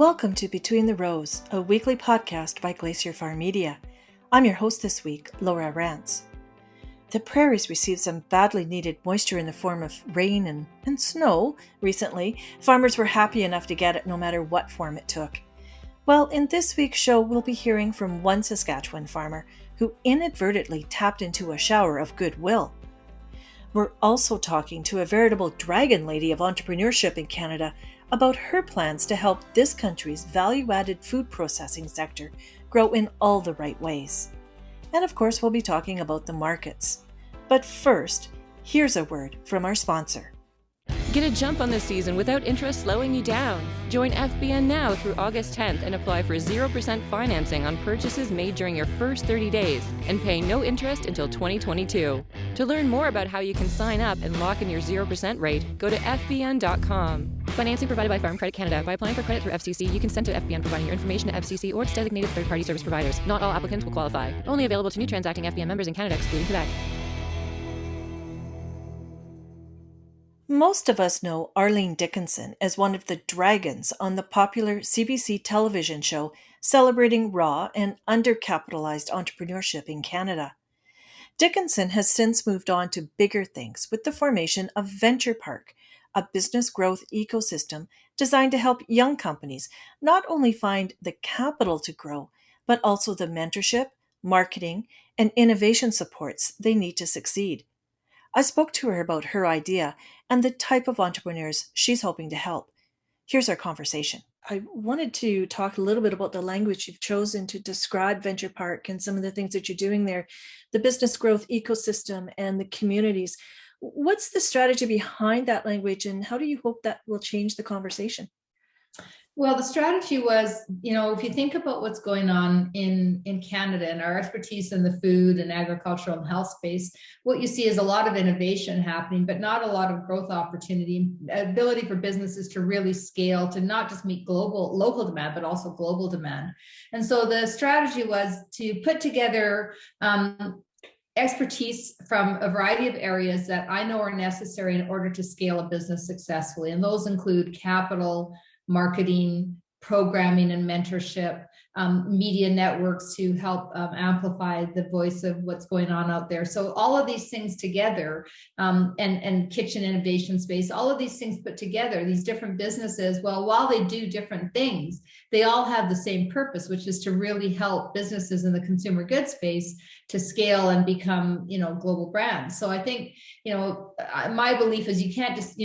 Welcome to Between the Rows, a weekly podcast by Glacier FarmMedia. I'm your host this week, Laura Rance. The prairies received some badly needed moisture in the form of rain and snow recently. Farmers were happy enough to get it no matter what form it took. Well, in this week's show, we'll be hearing from one Saskatchewan farmer who inadvertently tapped into a shower of goodwill. We're also talking to a veritable dragon lady of entrepreneurship in Canada about her plans to help this country's value-added food processing sector grow in all the right ways. And of course, we'll be talking about the markets. But first, here's a word from our sponsor. Get a jump on this season without interest slowing you down. Join FBN now through August 10th and apply for 0% financing on purchases made during your first 30 days and pay no interest until 2022. To learn more about how you can sign up and lock in your 0% rate, go to fbn.com. Financing provided by Farm Credit Canada. By applying for credit through FCC, you consent to FBN providing your information to FCC or its designated third-party service providers. Not all applicants will qualify. Only available to new transacting FBN members in Canada, excluding Quebec. Most of us know Arlene Dickinson as one of the dragons on the popular CBC television show celebrating raw and undercapitalized entrepreneurship in Canada. Dickinson has since moved on to bigger things with the formation of Venture Park, a business growth ecosystem designed to help young companies not only find the capital to grow, but also the mentorship, marketing, and innovation supports they need to succeed. I spoke to her about her idea and the type of entrepreneurs she's hoping to help. Here's our conversation. I wanted to talk a little bit about the language you've chosen to describe Venture Park and some of the things that you're doing there, the business growth ecosystem and the communities. What's the strategy behind that language and how do you hope that will change the conversation? Well, the strategy was, if you think about what's going on in Canada and our expertise in the food and agricultural and health space, what you see is a lot of innovation happening, but not a lot of growth opportunity, ability for businesses to really scale, to not just meet local demand, but also global demand. And so the strategy was to put together expertise from a variety of areas that I know are necessary in order to scale a business successfully. And those include capital, marketing, programming and mentorship, media networks to help amplify the voice of what's going on out there. So all of these things together, and kitchen innovation space, all of these things put together, these different businesses, well, while they do different things, they all have the same purpose, which is to really help businesses in the consumer goods space to scale and become, global brands. So I think, my belief is you can't just,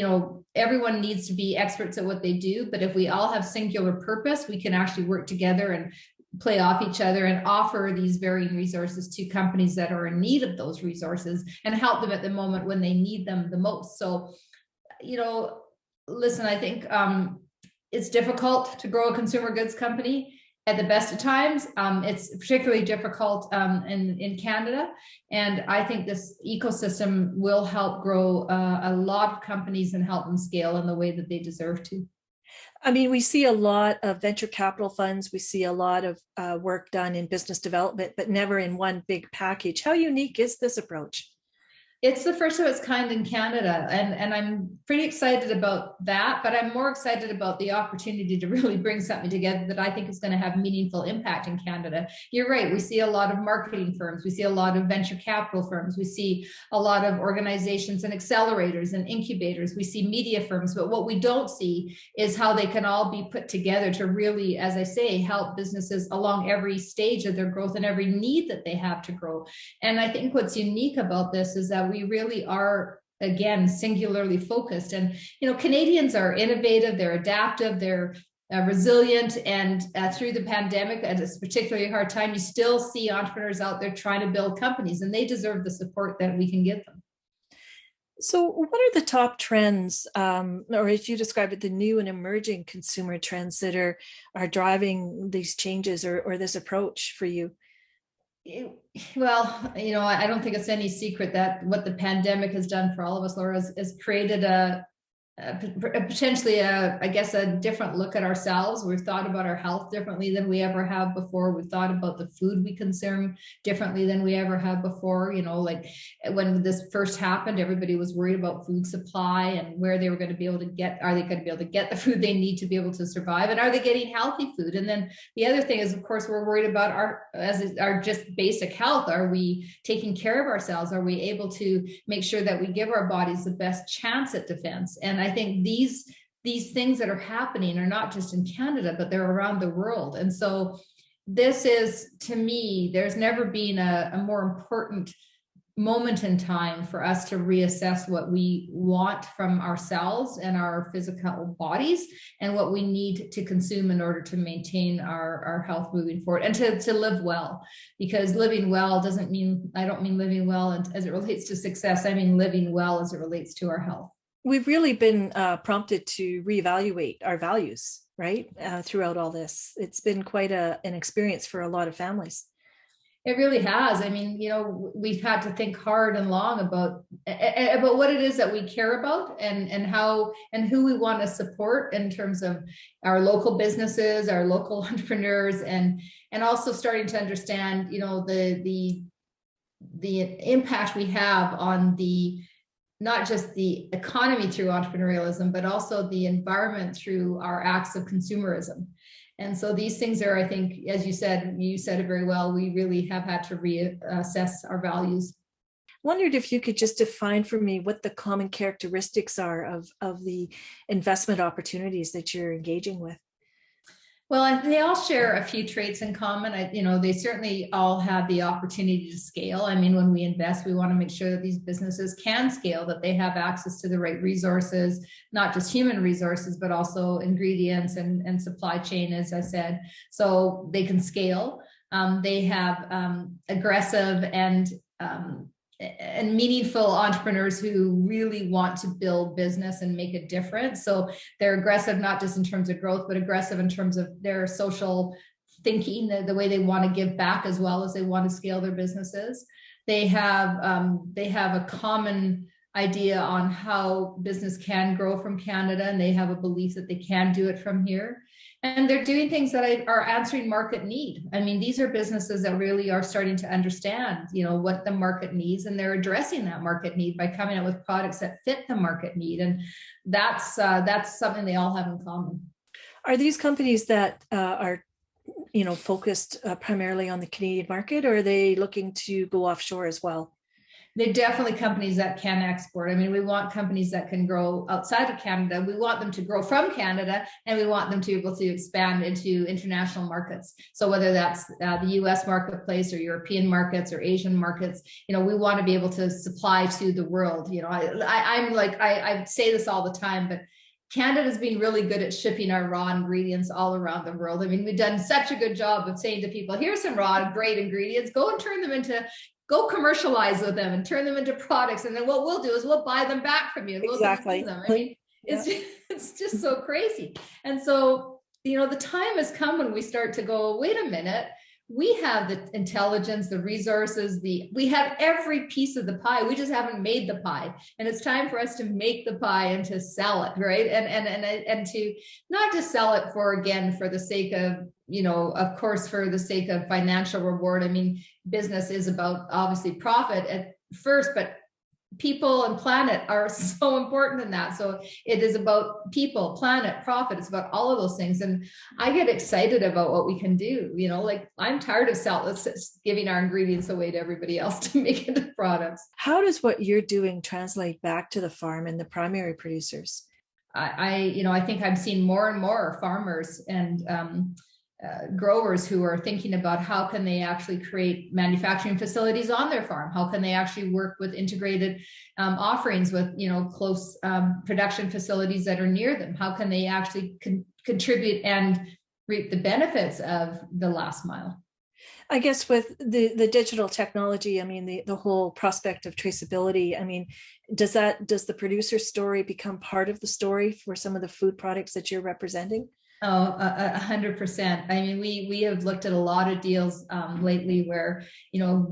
everyone needs to be experts at what they do, but if we all have singular purpose, we can actually work together and play off each other and offer these varying resources to companies that are in need of those resources and help them at the moment when they need them the most. So, listen, I think it's difficult to grow a consumer goods company at the best of times. It's particularly difficult in Canada. And I think this ecosystem will help grow a lot of companies and help them scale in the way that they deserve to. I mean, we see a lot of venture capital funds. We see a lot of work done in business development, but never in one big package. How unique is this approach? It's the first of its kind in Canada, and I'm pretty excited about that, but I'm more excited about the opportunity to really bring something together that I think is going to have meaningful impact in Canada. You're right, we see a lot of marketing firms, we see a lot of venture capital firms, we see a lot of organizations and accelerators and incubators, we see media firms, but what we don't see is how they can all be put together to really, as I say, help businesses along every stage of their growth and every need that they have to grow. And I think what's unique about this is that we really are, again, singularly focused. And, Canadians are innovative, they're adaptive, they're resilient. And through the pandemic, at a particularly hard time, you still see entrepreneurs out there trying to build companies, and they deserve the support that we can give them. So what are the top trends, or as you describe it, the new and emerging consumer trends that are driving these changes or this approach for you? Well, I don't think it's any secret that what the pandemic has done for all of us, Laura, has created a potentially I guess a different look at ourselves. We've thought about our health differently than we ever have before. We've thought about the food we consume differently than we ever have before. Like when this first happened, everybody was worried about food supply and where they were going to be able to get, are they going to be able to get the food they need to be able to survive? And are they getting healthy food? And then the other thing is, of course, we're worried about our just basic health. Are we taking care of ourselves? Are we able to make sure that we give our bodies the best chance at defense? And I think these things that are happening are not just in Canada, but they're around the world. And so this is, to me, there's never been a more important moment in time for us to reassess what we want from ourselves and our physical bodies and what we need to consume in order to maintain our health moving forward and to live well. Because living well doesn't mean, I don't mean living well as it relates to success. I mean living well as it relates to our health. We've really been prompted to reevaluate our values, right? Throughout all this. It's been quite an experience for a lot of families. It really has. I mean, we've had to think hard and long about what it is that we care about and how and who we want to support in terms of our local businesses, our local entrepreneurs, and also starting to understand, the impact we have on not just the economy through entrepreneurialism, but also the environment through our acts of consumerism. And so these things are, I think, as you said it very well, we really have had to reassess our values. Wondered if you could just define for me what the common characteristics are of the investment opportunities that you're engaging with. Well, they all share a few traits in common. They certainly all have the opportunity to scale. I mean, when we invest, we want to make sure that these businesses can scale, that they have access to the right resources, not just human resources, but also ingredients and supply chain, as I said, so they can scale. They have aggressive and meaningful entrepreneurs who really want to build business and make a difference. So they're aggressive, not just in terms of growth, but aggressive in terms of their social thinking, the way they want to give back as well as they want to scale their businesses. They have a common idea on how business can grow from Canada, and they have a belief that they can do it from here. And they're doing things that are answering market need. I mean, these are businesses that really are starting to understand, what the market needs, and they're addressing that market need by coming up with products that fit the market need. And that's something they all have in common. Are these companies that are, focused primarily on the Canadian market, or are they looking to go offshore as well? They're definitely companies that can export. I mean, we want companies that can grow outside of Canada. We want them to grow from Canada, and we want them to be able to expand into international markets. So whether that's the US marketplace or European markets or Asian markets, we want to be able to supply to the world. I say this all the time, but Canada's been really good at shipping our raw ingredients all around the world. I mean, we've done such a good job of saying to people, here's some raw, great ingredients, go commercialize with them and turn them into products. And then what we'll do is we'll buy them back from you. Exactly. Them. I mean, it's just so crazy. And so, the time has come when we start to go, wait a minute, we have the intelligence, the resources, we have every piece of the pie. We just haven't made the pie. And it's time for us to make the pie and to sell it, right? And to not just sell it for the sake of, of course, for the sake of financial reward. I mean, business is about obviously profit at first, but people and planet are so important in that. So it is about people, planet, profit. It's about all of those things. And I get excited about what we can do. I'm tired of giving our ingredients away to everybody else to make into products. How does what you're doing translate back to the farm and the primary producers? I think I'm seeing more and more farmers and growers who are thinking about how can they actually create manufacturing facilities on their farm? How can they actually work with integrated offerings with, close production facilities that are near them? How can they actually contribute and reap the benefits of the last mile? I guess with the digital technology, I mean, the whole prospect of traceability, I mean, does the producer story become part of the story for some of the food products that you're representing? Oh, 100%. I mean, we have looked at a lot of deals lately where,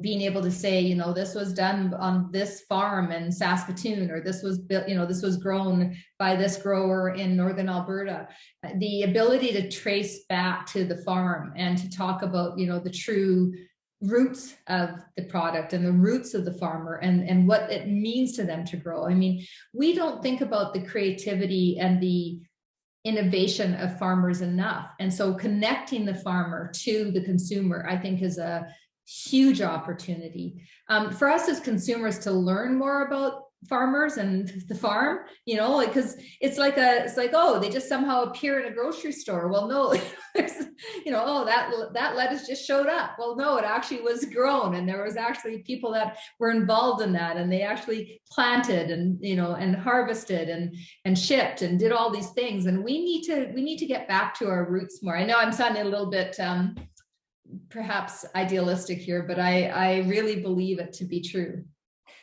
being able to say, this was done on this farm in Saskatoon, or this was built, this was grown by this grower in Northern Alberta. The ability to trace back to the farm and to talk about, the true roots of the product and the roots of the farmer and what it means to them to grow. I mean, we don't think about the creativity and the innovation of farmers enough. And so connecting the farmer to the consumer, I think, is a huge opportunity for us as consumers to learn more about farmers and the farm, because it's like, oh, they just somehow appear in a grocery store. Well, no, oh, that lettuce just showed up. Well, no, it actually was grown, and there was actually people that were involved in that, and they actually planted and and harvested and shipped and did all these things. And we need to get back to our roots more. I know I'm sounding a little bit perhaps idealistic here, but I really believe it to be true.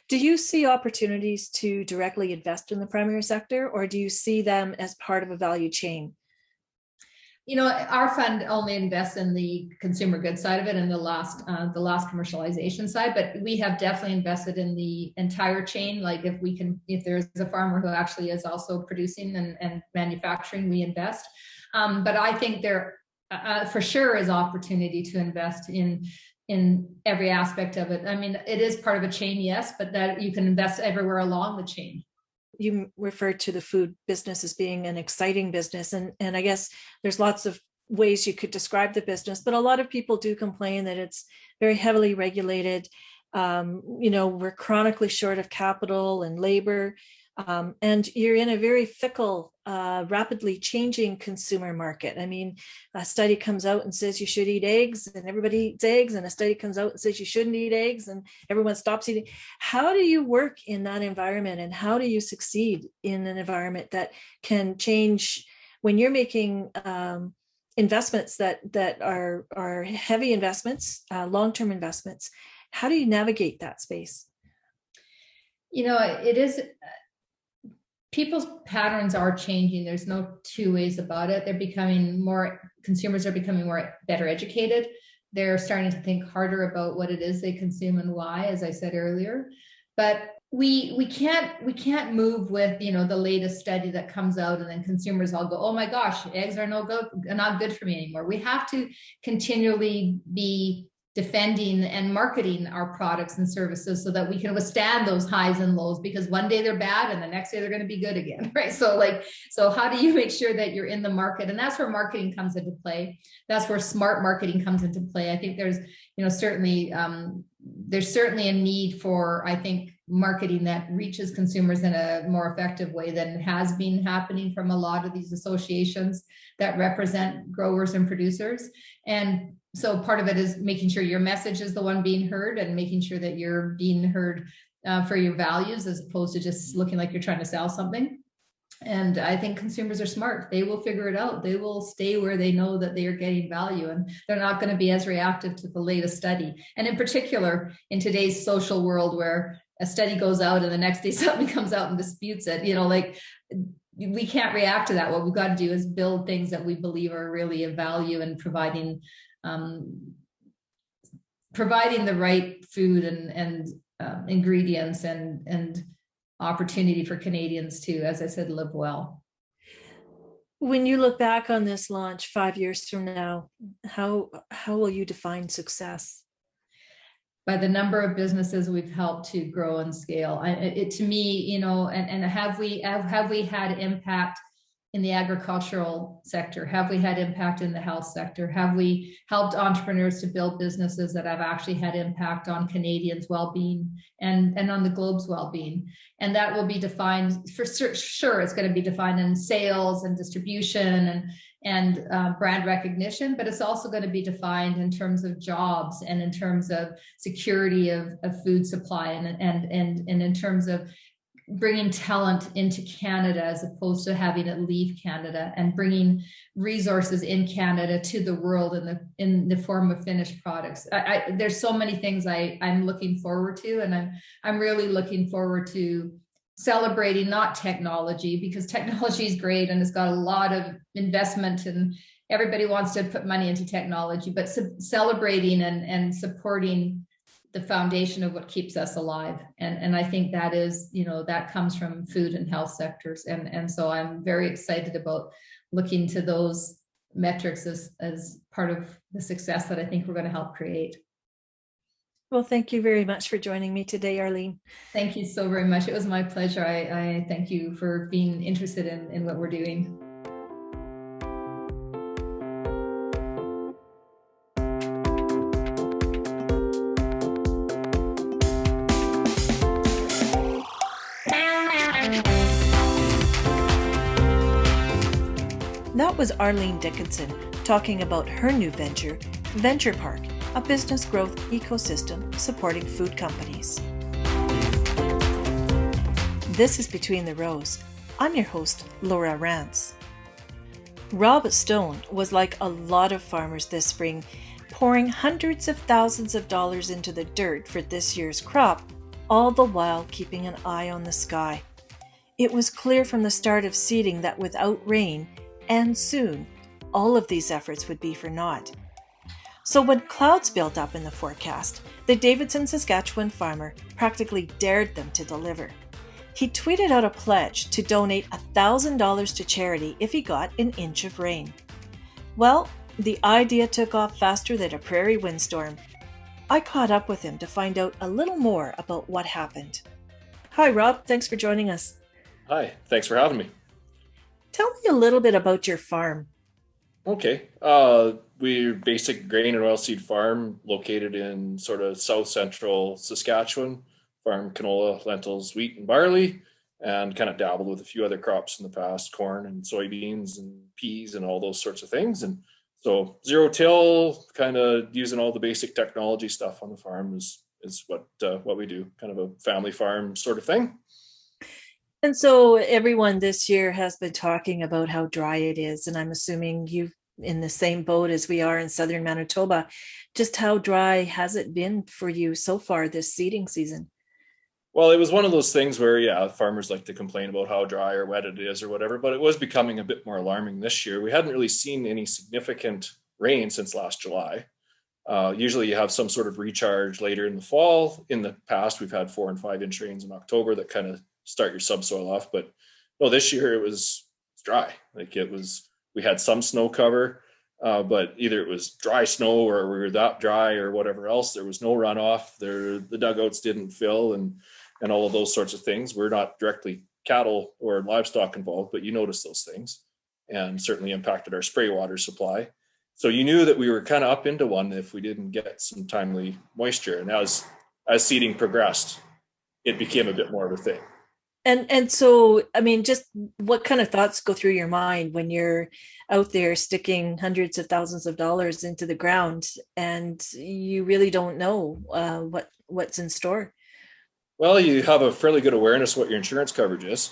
Do you see opportunities to directly invest in the primary sector, or do you see them as part of a value chain? Our fund only invests in the consumer goods side of it and the last commercialization side, but we have definitely invested in the entire chain. Like if there's a farmer who actually is also producing and manufacturing, we invest. But I think there for sure is opportunity to invest in every aspect of it. I mean, it is part of a chain, yes, but that you can invest everywhere along the chain. You referred to the food business as being an exciting business, and I guess there's lots of ways you could describe the business, but a lot of people do complain that it's very heavily regulated. We're chronically short of capital and labor, and you're in a very fickle, rapidly changing consumer market. I mean, a study comes out and says you should eat eggs, and everybody eats eggs, and a study comes out and says you shouldn't eat eggs, and everyone stops eating. How do you work in that environment, and how do you succeed in an environment that can change when you're making investments that are heavy investments, long-term investments? How do you navigate that space? It is. People's patterns are changing. There's no two ways about it. Consumers are becoming better educated. They're starting to think harder about what it is they consume and why, as I said earlier. But we can't move with, the latest study that comes out and then consumers all go, oh my gosh, eggs are not good for me anymore. We have to continually be defending and marketing our products and services so that we can withstand those highs and lows, because one day they're bad and the next day they're going to be good again, right? So how do you make sure that you're in the market? And that's where marketing comes into play. That's where smart marketing comes into play. I think there's certainly a need for, I think, marketing that reaches consumers in a more effective way than has been happening from a lot of these associations that represent growers and producers. And so part of it is making sure your message is the one being heard, and making sure that you're being heard for your values, as opposed to just looking like you're trying to sell something. And I think consumers are smart. They will figure it out. They will stay where they know that they are getting value, and they're not going to be as reactive to the latest study. And in particular, in today's social world where a study goes out and the next day something comes out and disputes it, we can't react to that. What we've got to do is build things that we believe are really of value, and providing the right food and ingredients and opportunity for Canadians to, as I said, live well. When you look back on this launch 5 years from now, how will you define success? By the number of businesses we've helped to grow and scale. To me, and have we had impact in the agricultural sector? Have we had impact in the health sector? Have we helped entrepreneurs to build businesses that have actually had impact on Canadians' well-being and on the globe's well-being? And that will be defined, for sure, it's going to be defined in sales and distribution and brand recognition, but it's also going to be defined in terms of jobs and in terms of security of food supply and in terms of bringing talent into Canada as opposed to having it leave Canada, and bringing resources in Canada to the world in the form of finished products. There's so many things I'm looking forward to, and I'm really looking forward to celebrating not technology, because technology is great and it's got a lot of investment and everybody wants to put money into technology, but celebrating and supporting the foundation of what keeps us alive. And I think that is, that comes from food and health sectors. And so I'm very excited about looking to those metrics as part of the success that I think we're going to help create. Well, thank you very much for joining me today, Arlene. Thank you so very much. It was my pleasure. I thank you for being interested in what we're doing. That was Arlene Dickinson talking about her new venture, Venture Park, a business growth ecosystem supporting food companies. This is Between the Rows. I'm your host, Laura Rance. Rob Stone was like a lot of farmers this spring, pouring hundreds of thousands of dollars into the dirt for this year's crop, all the while keeping an eye on the sky. It was clear from the start of seeding that without rain, and soon, all of these efforts would be for naught. So when clouds built up in the forecast, the Davidson, Saskatchewan farmer practically dared them to deliver. He tweeted out a pledge to donate $1,000 to charity if he got an inch of rain. Well, the idea took off faster than a prairie windstorm. I caught up with him to find out a little more about what happened. Hi, Rob. Thanks for joining us. Hi. Thanks for having me. Tell me a little bit about your farm. Okay. We're basic grain and oilseed farm located in sort of south central Saskatchewan. Farm canola, lentils, wheat, and barley, and kind of dabbled with a few other crops in the past, corn and soybeans and peas and all those sorts of things. And so zero till, kind of using all the basic technology stuff on the farm is what we do, kind of a family farm sort of thing. And so everyone this year has been talking about how dry it is, and I'm assuming you've in the same boat as we are in southern Manitoba. Just how dry has it been for you so far this seeding season? Well, it was one of those things where, yeah, farmers like to complain about how dry or wet it is or whatever, but it was becoming a bit more alarming this year. We hadn't really seen any significant rain since last July. Usually you have some sort of recharge later in the fall. In the past, we've had 4 and 5 inch rains in October that kind of start your subsoil off. But no, this year it was dry. We had some snow cover, but either it was dry snow or we were that dry or whatever else. There was no runoff. The dugouts didn't fill and all of those sorts of things. We're not directly cattle or livestock involved, but you notice those things, and certainly impacted our spray water supply. So you knew that we were kind of up into one if we didn't get some timely moisture. And as seeding progressed, it became a bit more of a thing. And so, I mean, just what kind of thoughts go through your mind when you're out there sticking hundreds of thousands of dollars into the ground and you really don't know what's in store? Well, you have a fairly good awareness of what your insurance coverage is.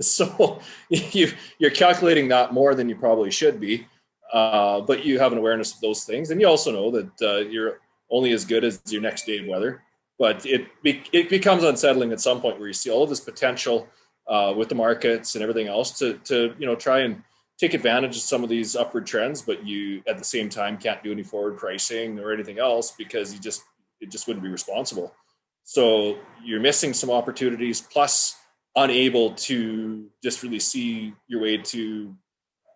So you're calculating that more than you probably should be, but you have an awareness of those things. And you also know that you're only as good as your next day of weather. But it becomes unsettling at some point where you see all of this potential with the markets and everything else to try and take advantage of some of these upward trends, but you at the same time can't do any forward pricing or anything else because it just wouldn't be responsible. So you're missing some opportunities, plus unable to just really see your way to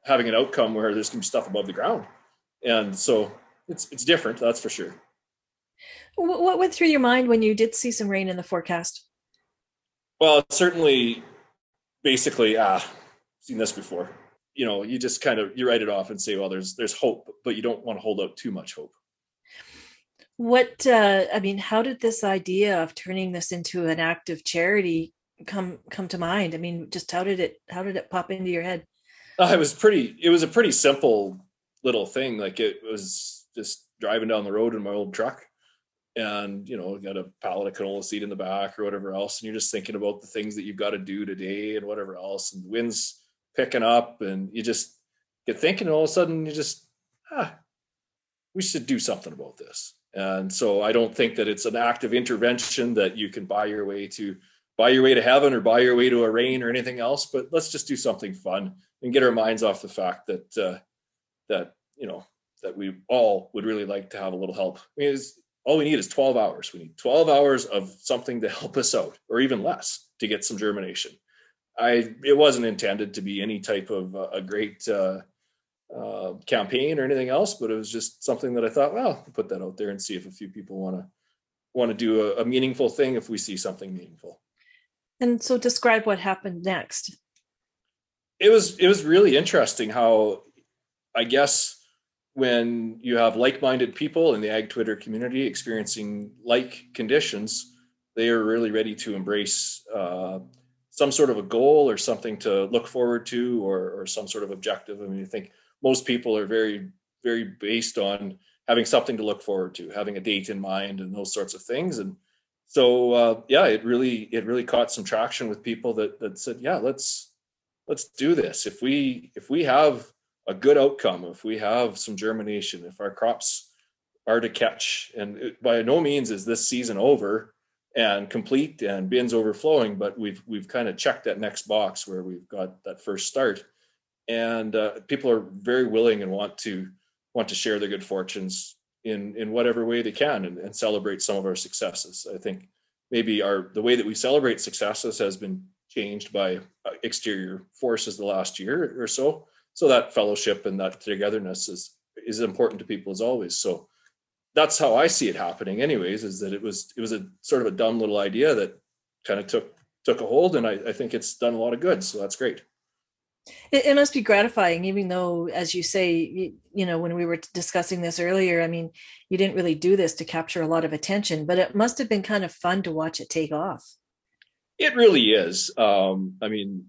having an outcome where there's going to be stuff above the ground. And so it's different, that's for sure. What went through your mind when you did see some rain in the forecast? Well, certainly, basically, seen this before. You just you write it off and say, well, there's hope, but you don't want to hold out too much hope. How did this idea of turning this into an act of charity come to mind? I mean, just how did it pop into your head? It was a pretty simple little thing. Like, it was just driving down the road in my old truck. And, got a pallet of canola seed in the back or whatever else. And you're just thinking about the things that you've got to do today and whatever else. And the wind's picking up and you just get thinking, and all of a sudden you just, we should do something about this. And so I don't think that it's an active intervention that you can buy your way to buy your way to heaven or buy your way to a rain or anything else, but let's just do something fun and get our minds off the fact that that we all would really like to have a little help. I mean, all we need is 12 hours. We need 12 hours of something to help us out, or even less, to get some germination. It wasn't intended to be any type of a great campaign or anything else, but it was just something that I thought, well, I'll put that out there and see if a few people want to do a meaningful thing if we see something meaningful. And so describe what happened next. It was really interesting how, I guess, when you have like-minded people in the ag Twitter community experiencing like conditions, they are really ready to embrace some sort of a goal or something to look forward to, or some sort of objective. I mean, I think most people are very, very based on having something to look forward to, having a date in mind, and those sorts of things. And so, it really caught some traction with people that said, yeah, let's do this. If we have a good outcome, if we have some germination, if our crops are to catch, and by no means is this season over and complete and bins overflowing, but we've kind of checked that next box where we've got that first start, and people are very willing and want to share their good fortunes in whatever way they can, and celebrate some of our successes. I think maybe the way that we celebrate successes has been changed by exterior forces the last year or so. So that fellowship and that togetherness is important to people as always. So that's how I see it happening anyways, is that it was a sort of a dumb little idea that kind of took a hold, and I think it's done a lot of good. So that's great. It must be gratifying, even though, as you say, when we were discussing this earlier, I mean, you didn't really do this to capture a lot of attention, but it must have been kind of fun to watch it take off. It really is. I mean,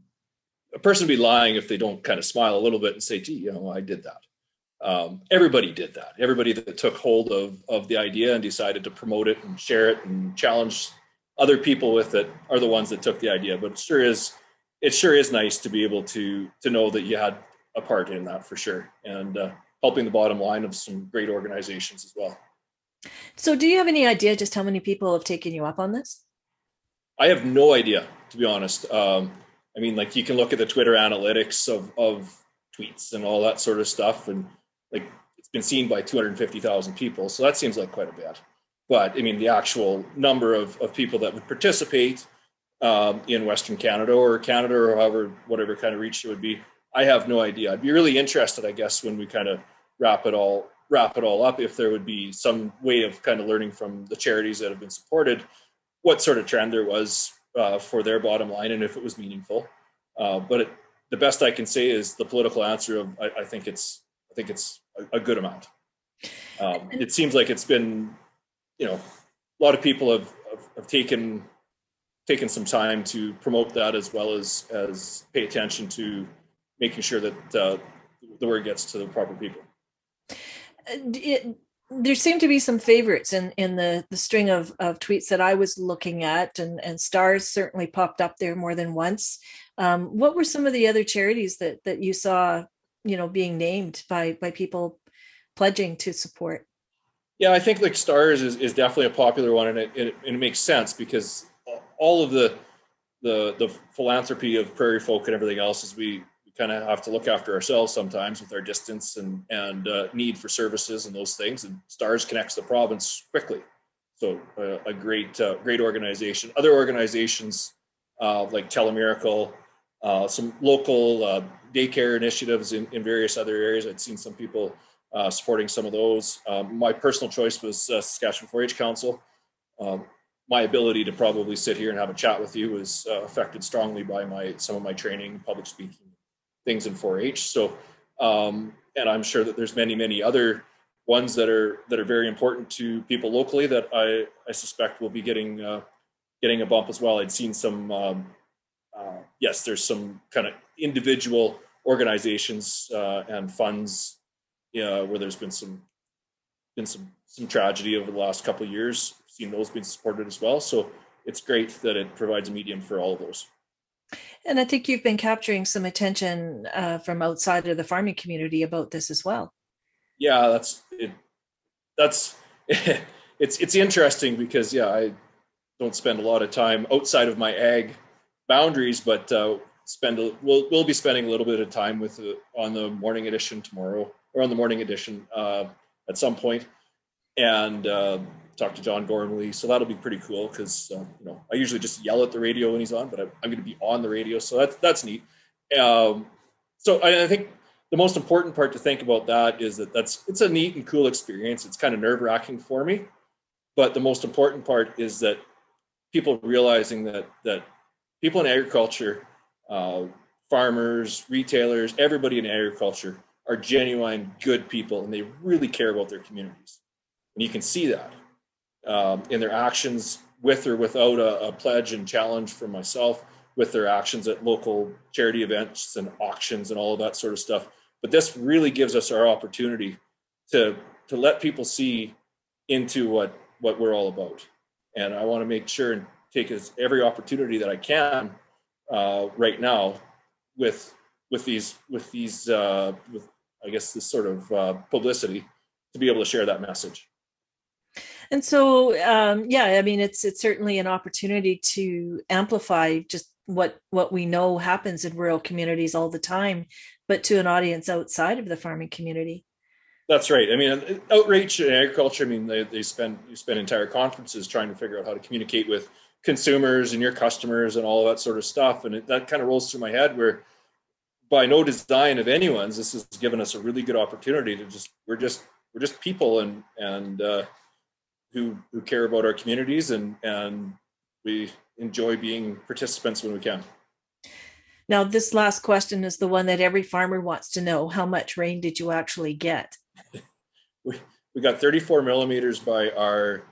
a person would be lying if they don't kind of smile a little bit and say, gee, I did that. Everybody did that. Everybody that took hold of the idea and decided to promote it and share it and challenge other people with it are the ones that took the idea. But it sure is nice to be able to know that you had a part in that, for sure, and helping the bottom line of some great organizations as well. So do you have any idea just how many people have taken you up on this? I have no idea, to be honest. I mean, like, you can look at the Twitter analytics of tweets and all that sort of stuff, and like, it's been seen by 250,000 people. So that seems like quite a bit. But I mean, the actual number of people that would participate in Western Canada or whatever kind of reach it would be, I have no idea. I'd be really interested, I guess, when we kind of wrap it all up, if there would be some way of kind of learning from the charities that have been supported, what sort of trend there was for their bottom line, and if it was meaningful. But the best I can say is the political answer of I think it's a good amount. It seems like it's been, a lot of people have taken some time to promote that, as well as pay attention to making sure that the word gets to the proper people. There seemed to be some favorites in the string of tweets that I was looking at, and stars certainly popped up there more than once. What were some of the other charities that you saw, being named by people pledging to support? Yeah, I think like stars is definitely a popular one, and it makes sense, because all of the philanthropy of prairie folk and everything else is we kind of have to look after ourselves sometimes with our distance and need for services and those things. And STARS connects the province quickly. So a great organization. Other organizations like Telemiracle, some local daycare initiatives in various other areas. I'd seen some people supporting some of those. My personal choice was Saskatchewan 4-H Council. My ability to probably sit here and have a chat with you was affected strongly by some of my training, public speaking, things in 4-H. So, and I'm sure that there's many other ones that are very important to people locally that I suspect will be getting a bump as well. I'd seen some, yes, there's some kind of individual organizations and funds, where there's been some tragedy over the last couple of years. I've seen those being supported as well. So it's great that it provides a medium for all of those. And I think you've been capturing some attention from outside of the farming community about this as well. Yeah, that's it. It's interesting because don't spend a lot of time outside of my ag boundaries, but we'll be spending a little bit of time with on the morning edition tomorrow, or on the morning edition at some point, and talk to John Gormley. So that'll be pretty cool because I usually just yell at the radio when he's on, but I'm going to be on the radio, so that's neat. So I think the most important part to think about that is that it's a neat and cool experience. It's kind of nerve-wracking for me, but the most important part is that people realizing that people in agriculture, farmers, retailers, everybody in agriculture are genuine good people, and they really care about their communities. And you can see that in their actions, with or without a pledge and challenge from myself, with their actions at local charity events and auctions and all of that sort of stuff. But this really gives us our opportunity to let people see into what we're all about. And I want to make sure and take every opportunity that I can right now with I guess this sort of publicity to be able to share that message. And so, I mean, it's certainly an opportunity to amplify just what we know happens in rural communities all the time, but to an audience outside of the farming community. That's right. I mean, outreach in agriculture, I mean, you spend entire conferences trying to figure out how to communicate with consumers and your customers and all of that sort of stuff. And that kind of rolls through my head where, by no design of anyone's, this has given us a really good opportunity to we're just people and who care about our communities, and we enjoy being participants when we can. Now, this last question is the one that every farmer wants to know. How much rain did you actually get? We got 34 millimeters by our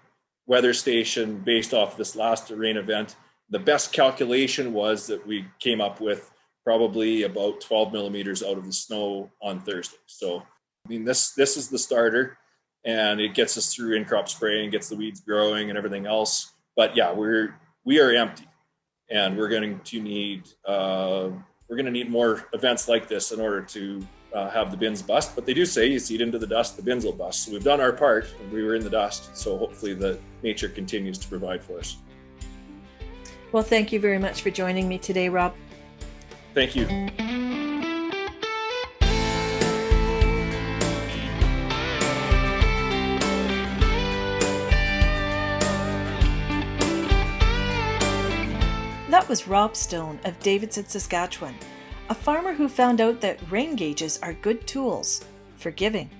weather station based off this last rain event. The best calculation was that we came up with probably about 12 millimeters out of the snow on Thursday. So, I mean, this is the starter, and it gets us through in-crop spraying, gets the weeds growing and everything else. But yeah, we are empty, and we're going to need more events like this in order to have the bins bust. But they do say you seed into the dust, the bins will bust. So we've done our part, and we were in the dust. So hopefully the nature continues to provide for us. Well, thank you very much for joining me today, Rob. Thank you. That was Rob Stone of Davidson, Saskatchewan, a farmer who found out that rain gauges are good tools for giving.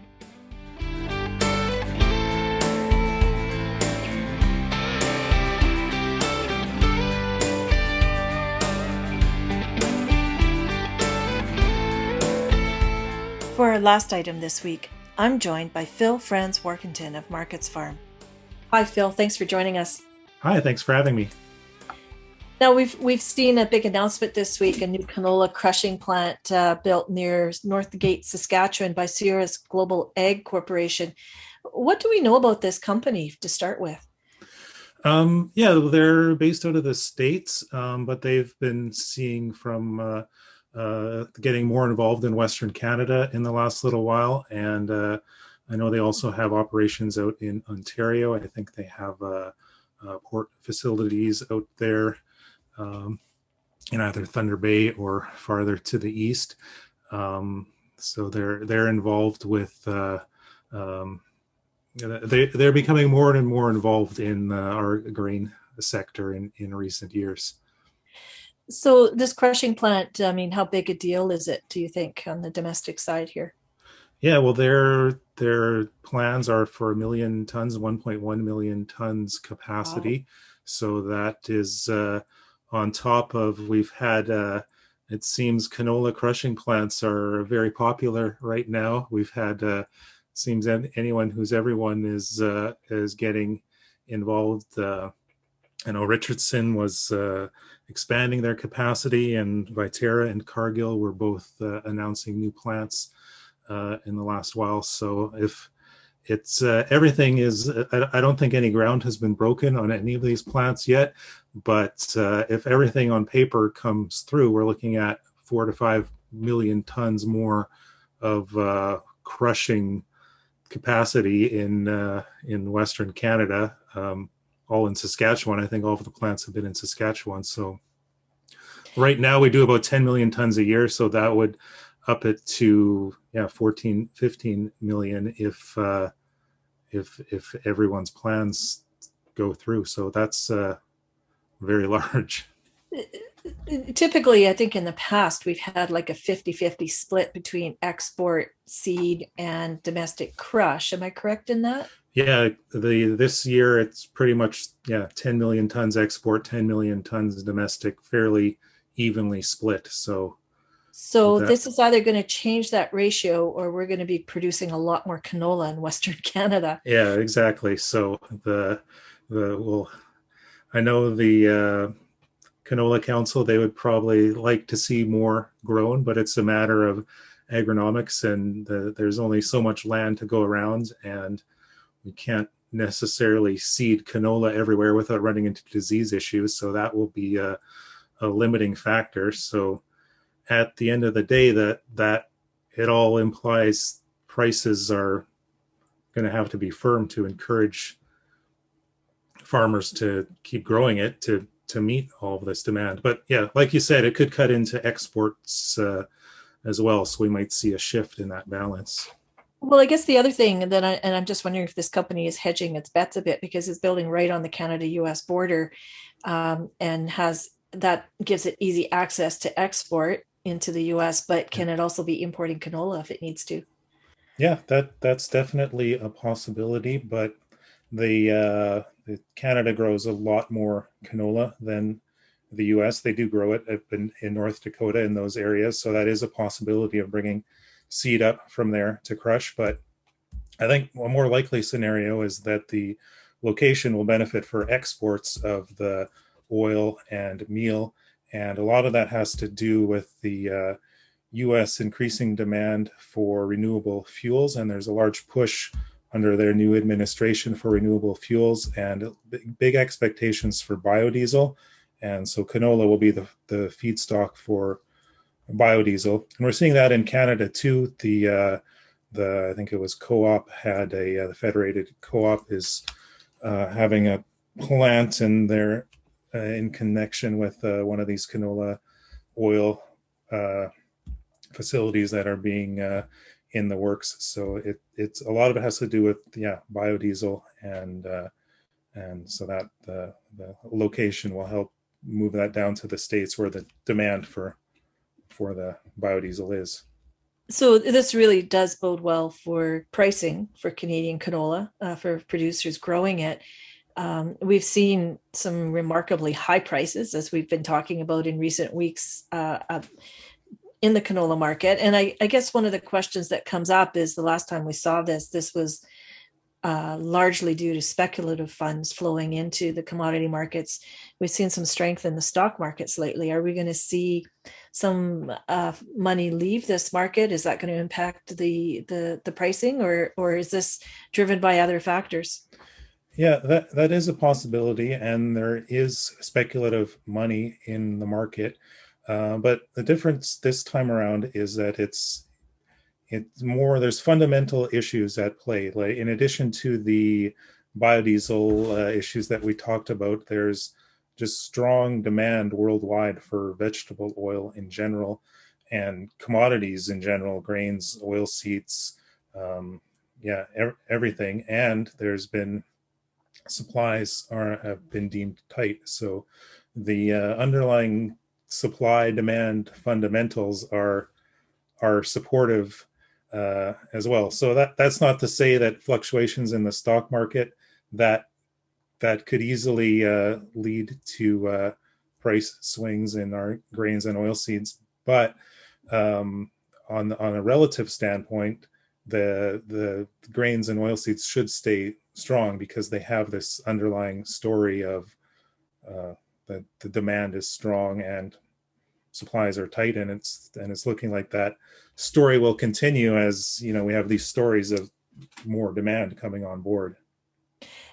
For our last item this week, I'm joined by Phil Franz Workington of Markets Farm. Hi, Phil. Thanks for joining us. Hi, thanks for having me. Now, we've seen a big announcement this week, a new canola crushing plant built near Northgate, Saskatchewan by Sierra's Global Ag Corporation. What do we know about this company to start with? They're based out of the States, but they've been seeing from getting more involved in Western Canada in the last little while. And I know they also have operations out in Ontario. I think they have port facilities out there in either Thunder Bay or farther to the east. So they're involved with they're becoming more and more involved in our grain sector in recent years. So this crushing plant, I mean, how big a deal is it, do you think, on the domestic side here? Yeah, well, their plans are for 1 million tons, 1.1 million tons capacity. Wow. So that is on top of, we've had, it seems canola crushing plants are very popular right now. We've had, seems everyone is getting involved. I know Richardson was expanding their capacity, and Viterra and Cargill were both announcing new plants in the last while. So if it's everything is, I don't think any ground has been broken on any of these plants yet, but if everything on paper comes through, we're looking at 4 to 5 million tons more of crushing capacity in Western Canada. all in Saskatchewan. I think all of the plants have been in Saskatchewan. So right now we do about 10 million tons a year. So that would up it to 14, 15 million if everyone's plans go through. So that's very large. Typically, I think in the past, we've had like a 50-50 split between export seed and domestic crush. Am I correct in that? Yeah, this year it's pretty much 10 million tons export, 10 million tons domestic, fairly evenly split. So this is either going to change that ratio, or we're going to be producing a lot more canola in Western Canada. Yeah, exactly. So I know the Canola Council, they would probably like to see more grown, but it's a matter of agronomics, and there's only so much land to go around, and we can't necessarily seed canola everywhere without running into disease issues. So that will be a limiting factor. So at the end of the day, that it all implies prices are going to have to be firm to encourage farmers to keep growing it to meet all of this demand. But yeah, like you said, it could cut into exports as well. So we might see a shift in that balance. Well, I guess the other thing that I'm just wondering if this company is hedging its bets a bit, because it's building right on the Canada-US border, and that gives it easy access to export into the US, but can it also be importing canola if it needs to? Yeah, that's definitely a possibility, but the Canada grows a lot more canola than the US. They do grow it up in North Dakota in those areas, so that is a possibility of bringing seed up from there to crush. But I think a more likely scenario is that the location will benefit for exports of the oil and meal, and a lot of that has to do with the US increasing demand for renewable fuels, and there's a large push under their new administration for renewable fuels and big expectations for biodiesel. And so canola will be the feedstock for biodiesel. And we're seeing that in Canada too. I think it was Co-op had the Federated Co-op is having a plant in there in connection with one of these canola oil facilities that are being in the works. So it's a lot of it has to do with biodiesel, and so that the location will help move that down to the states where the demand for the biodiesel is. So this really does bode well for pricing for Canadian canola, for producers growing it. We've seen some remarkably high prices, as we've been talking about in recent weeks, in the canola market. And I guess one of the questions that comes up is, the last time we saw this was largely due to speculative funds flowing into the commodity markets. We've seen some strength in the stock markets lately. Are we going to see some money leave this market? Is that going to impact the pricing, or is this driven by other factors? Yeah, that is a possibility, and there is speculative money in the market. But the difference this time around is that it's more, there's fundamental issues at play. Like, in addition to the biodiesel issues that we talked about, there's just strong demand worldwide for vegetable oil in general, and commodities in general, grains, oil seeds, everything. And there's been supplies have been deemed tight. So the underlying supply demand fundamentals are supportive as well. So that's not to say that fluctuations in the stock market that could easily lead to price swings in our grains and oil seeds. But on a relative standpoint, the grains and oil seeds should stay strong because they have this underlying story of that the demand is strong and supplies are tight, and it's looking like that story will continue as we have these stories of more demand coming on board.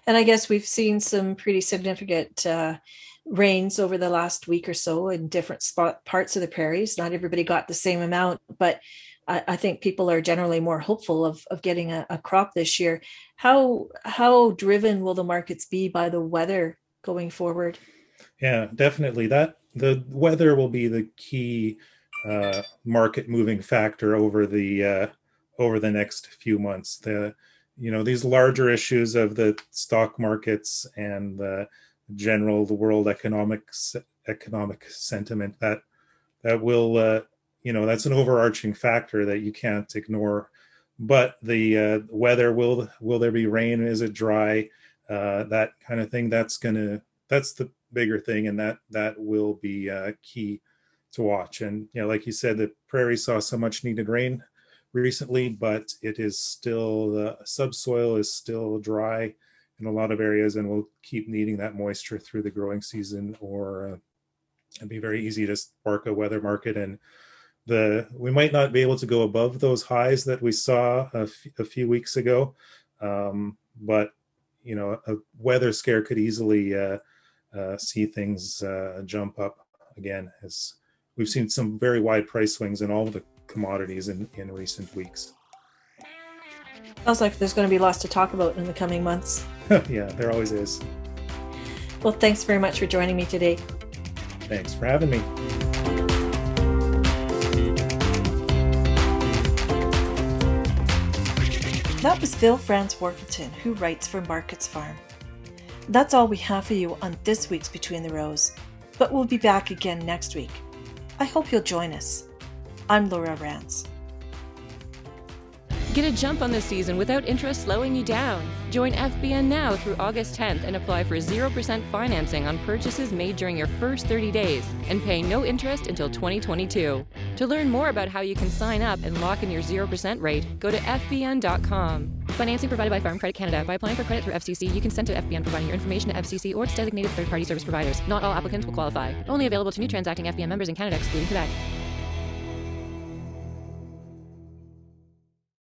And I guess we've seen some pretty significant rains over the last week or so in different parts of the prairies. Not everybody got the same amount, but I think people are generally more hopeful of getting a crop this year. How driven will the markets be by the weather going forward? Yeah, definitely. That the weather will be the key market moving factor over the next few months. These larger issues of the stock markets and the world economic sentiment that will that's an overarching factor that you can't ignore. But the weather, will there be rain? Is it dry? That kind of thing. That's the bigger thing, and that will be key to watch. And like you said, the prairie saw so much needed rain recently, but it is still, the subsoil is still dry in a lot of areas, and will keep needing that moisture through the growing season, or it'd be very easy to spark a weather market. And we might not be able to go above those highs that we saw a few weeks ago, but a weather scare could easily see things jump up again, as we've seen some very wide price swings in all of the commodities in recent weeks. Sounds like there's going to be lots to talk about in the coming months. Yeah, there always is. Well, thanks very much for joining me today. Thanks for having me. That was Phil Franz Workington, who writes for Markets Farm. That's all we have for you on this week's Between the Rows, but we'll be back again next week. I hope you'll join us. I'm Laura Rance. Get a jump on the season without interest slowing you down. Join FBN now through August 10th and apply for 0% financing on purchases made during your first 30 days and pay no interest until 2022. To learn more about how you can sign up and lock in your 0% rate, go to fbn.com. Financing provided by Farm Credit Canada. By applying for credit through FCC, you consent to FBN providing your information to FCC or its designated third-party service providers. Not all applicants will qualify. Only available to new transacting FBN members in Canada, excluding Quebec.